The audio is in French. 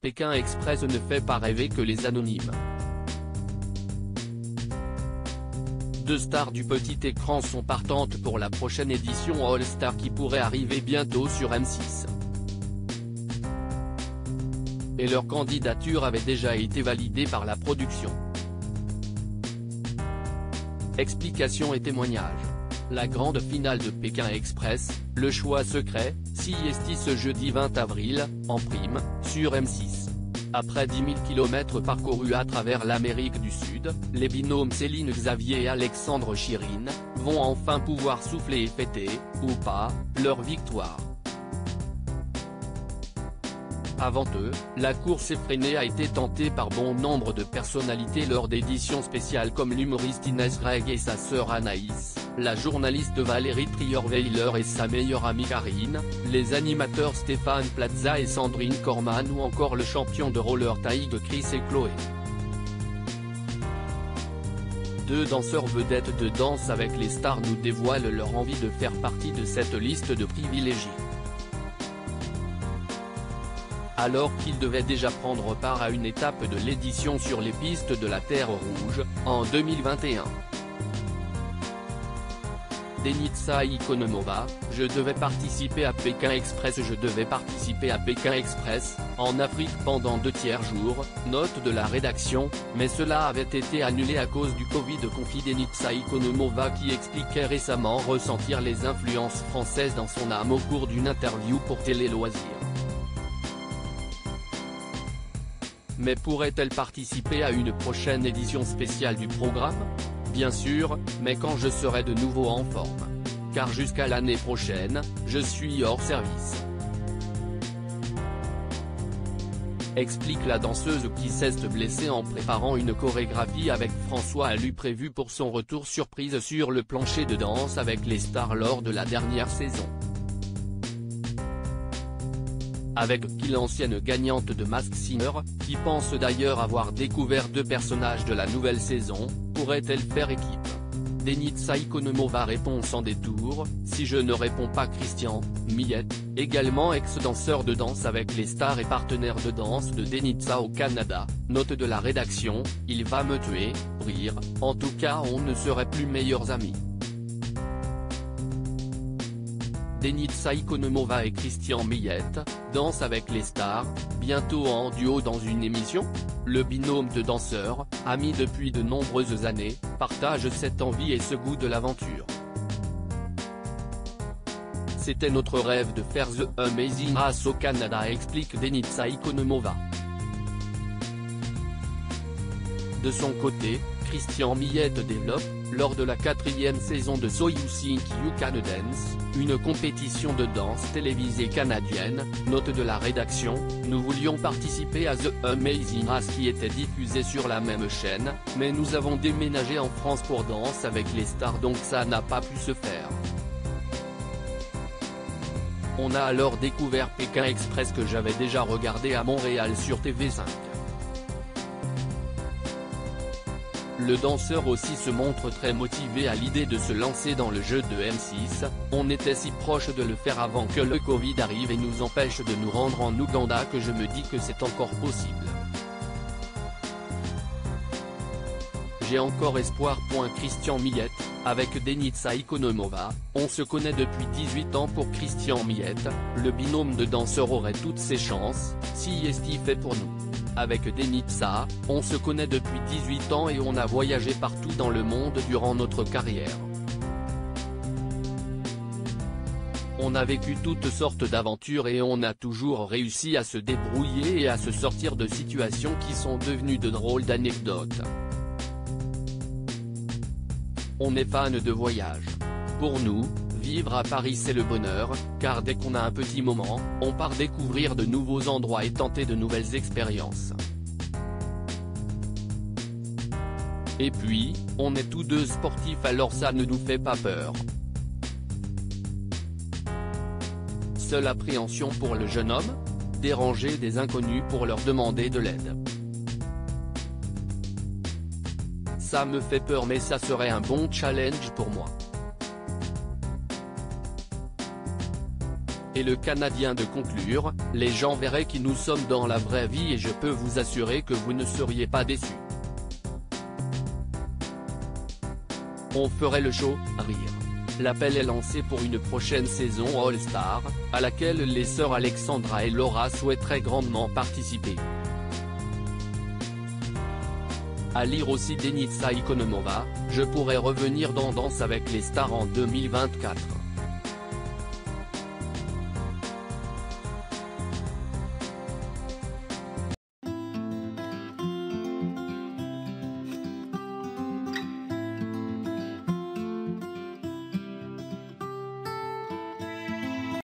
Pékin Express ne fait pas rêver que les anonymes. Deux stars du petit écran sont partantes pour la prochaine édition All Star qui pourrait arriver bientôt sur M6. Et leur candidature avait déjà été validée par la production. Explications et témoignages. La grande finale de Pékin Express, le choix secret, CEST ce jeudi 20 avril, en prime, sur M6. Après 10 000 km parcourus à travers l'Amérique du Sud, les binômes Céline Xavier et Alexandre Chirine, vont enfin pouvoir souffler et fêter, ou pas, leur victoire. Avant eux, la course effrénée a été tentée par bon nombre de personnalités lors d'éditions spéciales comme l'humoriste Inès Gregg et sa sœur Anaïs, la journaliste Valérie Trierweiler et sa meilleure amie Karine, les animateurs Stéphane Plaza et Sandrine Corman ou encore le champion de roller taïg Chris et Chloé. Deux danseurs vedettes de Danse avec les stars nous dévoilent leur envie de faire partie de cette liste de privilégiés. Alors qu'ils devaient déjà prendre part à une étape de l'édition sur les pistes de la Terre Rouge, en 2021. Denitsa Ikonomova, je devais participer à Pékin Express. Je devais participer à Pékin Express, en Afrique pendant 2 tiers jours, note de la rédaction, mais cela avait été annulé à cause du Covid. Confie Denitsa Ikonomova qui expliquait récemment ressentir les influences françaises dans son âme au cours d'une interview pour Télé Loisirs. Mais pourrait-elle participer à une prochaine édition spéciale du programme? Bien sûr, mais quand je serai de nouveau en forme. Car jusqu'à l'année prochaine, je suis hors service. Explique la danseuse qui s'est blessée en préparant une chorégraphie avec François Allu prévue pour son retour surprise sur le plancher de Danse avec les stars lors de la dernière saison. Avec qui l'ancienne gagnante de Masked Singer, qui pense d'ailleurs avoir découvert 2 personnages de la nouvelle saison, pourrait-elle faire équipe? Denitsa Ikonomova répond sans détour, si je ne réponds pas Christian Millette, également ex-danseur de Danse avec les stars et partenaire de danse de Denitsa au Canada, note de la rédaction, il va me tuer, rire, en tout cas on ne serait plus meilleurs amis. Denitsa Ikonomova et Christian Millette, Danse avec les stars, bientôt en duo dans une émission? Le binôme de danseurs, amis depuis de nombreuses années, partage cette envie et ce goût de l'aventure. C'était notre rêve de faire The Amazing Race au Canada, explique Denitsa Ikonomova. De son côté, Christian Millette développe, lors de la 4e saison de So You Think You Can Dance, une compétition de danse télévisée canadienne, note de la rédaction, nous voulions participer à The Amazing Race qui était diffusée sur la même chaîne, mais nous avons déménagé en France pour Danse avec les stars donc ça n'a pas pu se faire. On a alors découvert Pékin Express que j'avais déjà regardé à Montréal sur TV5. Le danseur aussi se montre très motivé à l'idée de se lancer dans le jeu de M6, on était si proche de le faire avant que le Covid arrive et nous empêche de nous rendre en Ouganda que je me dis que c'est encore possible. J'ai encore espoir. Christian Millette, avec Denitsa Ikonomova, on se connaît depuis 18 ans. Pour Christian Millette, le binôme de danseurs aurait toutes ses chances, si est fait pour nous. Avec Denitsa, on se connaît depuis 18 ans et on a voyagé partout dans le monde durant notre carrière. On a vécu toutes sortes d'aventures et on a toujours réussi à se débrouiller et à se sortir de situations qui sont devenues de drôles d'anecdotes. On est fan de voyage. Pour nous, vivre à Paris c'est le bonheur, car dès qu'on a un petit moment, on part découvrir de nouveaux endroits et tenter de nouvelles expériences. Et puis, on est tous deux sportifs alors ça ne nous fait pas peur. Seule appréhension pour le jeune homme? Déranger des inconnus pour leur demander de l'aide. Ça me fait peur mais ça serait un bon challenge pour moi. Et le Canadien de conclure, les gens verraient qui nous sommes dans la vraie vie et je peux vous assurer que vous ne seriez pas déçus. On ferait le show, rire. L'appel est lancé pour une prochaine saison All-Star, à laquelle les sœurs Alexandra et Laura souhaiteraient grandement participer. À lire aussi Denitsa Ikonomova, je pourrais revenir dans Danse avec les stars en 2024.